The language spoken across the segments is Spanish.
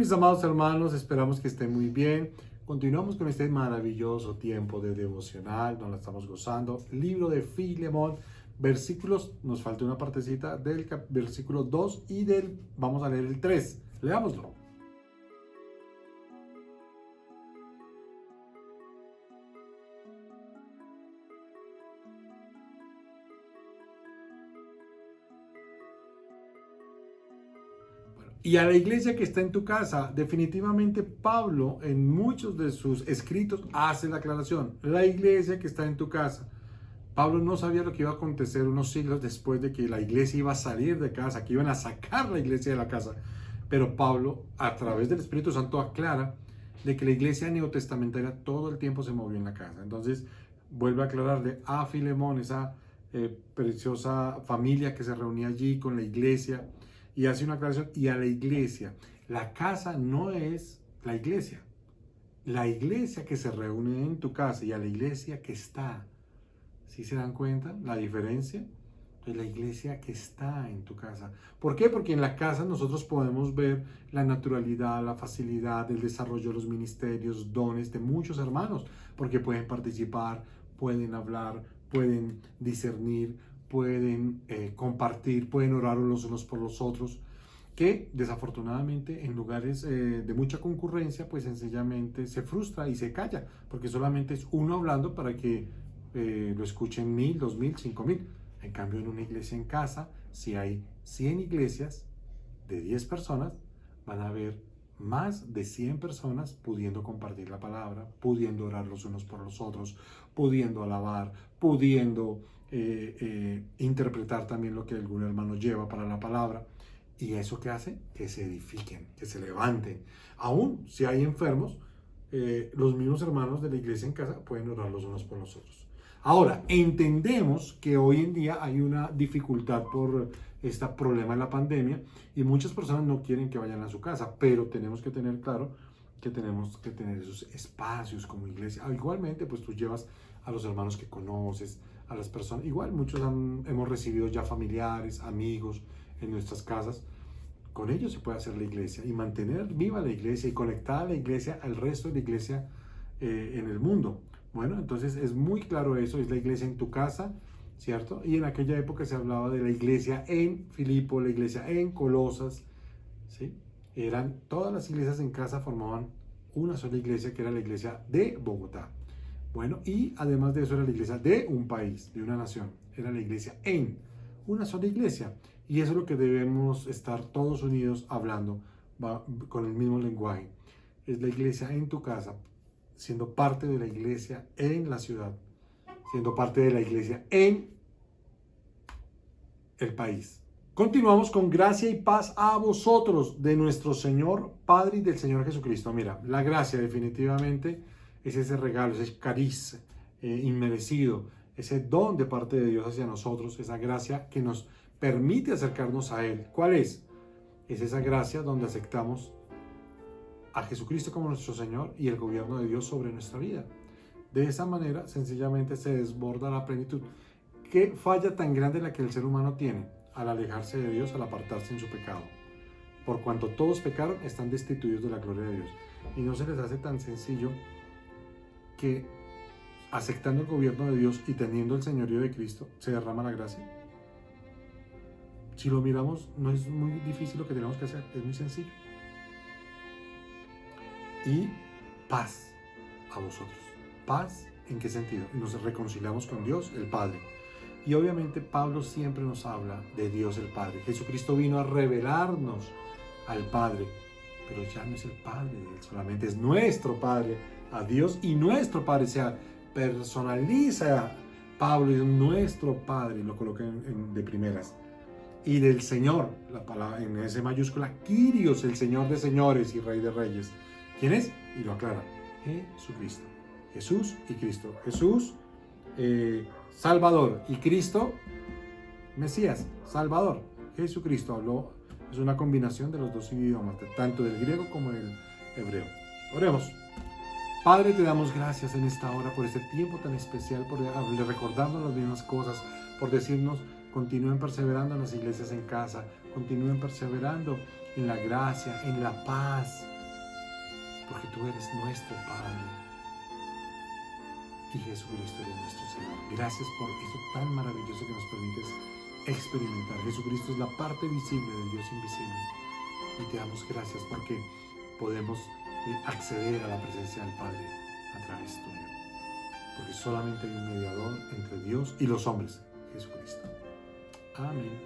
mis amados hermanos, esperamos que estén muy bien. Continuamos con este maravilloso tiempo de devocional, nos la estamos gozando. Libro de Filemón, versículos, nos falta una partecita del versículo 2 y vamos a leer el 3. Leámoslo. Y a la iglesia que está en tu casa, definitivamente Pablo en muchos de sus escritos hace la aclaración. La iglesia que está en tu casa. Pablo no sabía lo que iba a acontecer unos siglos después de que la iglesia iba a salir de casa, que iban a sacar la iglesia de la casa. Pero Pablo, a través del Espíritu Santo, aclara de que la iglesia neotestamentaria todo el tiempo se movió en la casa. Entonces, vuelve a aclararle a Filemón, esa preciosa familia que se reunía allí con la iglesia, y hace una aclaración, y a la iglesia. La casa no es la iglesia. La iglesia que se reúne en tu casa y a la iglesia que está. ¿Sí se dan cuenta la diferencia? Entonces, la iglesia que está en tu casa. ¿Por qué? Porque en la casa nosotros podemos ver la naturalidad, la facilidad, el desarrollo de los ministerios, dones de muchos hermanos, porque pueden participar, pueden hablar, pueden discernir, pueden compartir, pueden orar los unos por los otros, que desafortunadamente en lugares de mucha concurrencia, pues sencillamente se frustra y se calla, porque solamente es uno hablando para que lo escuchen 1000, 2000, 5000. En cambio, en una iglesia en casa, si hay 100 iglesias de 10 personas, van a haber más de 100 personas pudiendo compartir la palabra, pudiendo orar los unos por los otros, pudiendo alabar, pudiendo interpretar también lo que algún hermano lleva para la palabra. ¿Y eso qué hace? Que se edifiquen, que se levanten. Aún si hay enfermos, los mismos hermanos de la iglesia en casa pueden orar los unos por los otros. Ahora, entendemos que hoy en día hay una dificultad por este problema de la pandemia y muchas personas no quieren que vayan a su casa, pero tenemos que tener claro que tenemos que tener esos espacios como iglesia. Igualmente, pues tú llevas a los hermanos que conoces, a las personas. Igual muchos hemos recibido ya familiares, amigos en nuestras casas. Con ellos se puede hacer la iglesia y mantener viva la iglesia y conectar a la iglesia al resto de la iglesia en el mundo. Bueno, entonces es muy claro eso, es la iglesia en tu casa, ¿cierto? Y en aquella época se hablaba de la iglesia en Filipo, la iglesia en Colosas, ¿sí? Todas las iglesias en casa formaban una sola iglesia, que era la iglesia de Bogotá. Bueno, y además de eso era la iglesia de un país, de una nación, era la iglesia en una sola iglesia. Y eso es lo que debemos estar todos unidos hablando con el mismo lenguaje. Es la iglesia en tu casa, siendo parte de la iglesia en la ciudad, siendo parte de la iglesia en el país. Continuamos con gracia y paz a vosotros de nuestro Señor Padre y del Señor Jesucristo. Mira, la gracia definitivamente es ese regalo, ese cariz inmerecido, ese don de parte de Dios hacia nosotros, esa gracia que nos permite acercarnos a Él. ¿Cuál es? Es esa gracia donde aceptamos a Jesucristo como nuestro Señor y el gobierno de Dios sobre nuestra vida. De esa manera, sencillamente se desborda la plenitud. ¿Qué falla tan grande la que el ser humano tiene al alejarse de Dios, al apartarse en su pecado? Por cuanto todos pecaron, están destituidos de la gloria de Dios. Y no se les hace tan sencillo que aceptando el gobierno de Dios y teniendo el señorío de Cristo, se derrama la gracia. Si lo miramos, no es muy difícil lo que tenemos que hacer, es muy sencillo. Y paz a vosotros. ¿Paz en qué sentido? Nos reconciliamos con Dios, el Padre. Y obviamente Pablo siempre nos habla de Dios el Padre. Jesucristo vino a revelarnos al Padre, pero ya no es el Padre de Él, solamente es nuestro Padre, a Dios y nuestro Padre. O sea, personaliza Pablo, es nuestro Padre, lo coloca de primeras. Y del Señor, la palabra en S mayúscula, Kyrios, el Señor de señores y Rey de reyes. ¿Quién es? Y lo aclara, Jesucristo. Jesús y Cristo. Jesús, Salvador, y Cristo, Mesías, Salvador. Jesucristo habló, es una combinación de los dos idiomas, tanto del griego como del hebreo. Oremos. Padre, te damos gracias en esta hora por este tiempo tan especial, por recordarnos las mismas cosas, por decirnos, continúen perseverando en las iglesias en casa, continúen perseverando en la gracia, en la paz, porque tú eres nuestro Padre y Jesucristo es nuestro Señor. Gracias por eso tan maravilloso que nos permites experimentar. Jesucristo es la parte visible del Dios invisible y te damos gracias porque podemos acceder a la presencia del Padre a través tuyo, porque solamente hay un mediador entre Dios y los hombres, Jesucristo. Amén.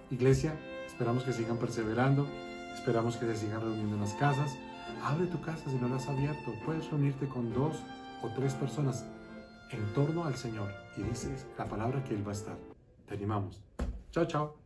Iglesia, esperamos que sigan perseverando, esperamos que se sigan reuniendo en las casas. Abre tu casa si no la has abierto. Puedes reunirte con 2 o 3 personas en torno al Señor y dices la palabra que Él va a estar. Te animamos. Chao, chao.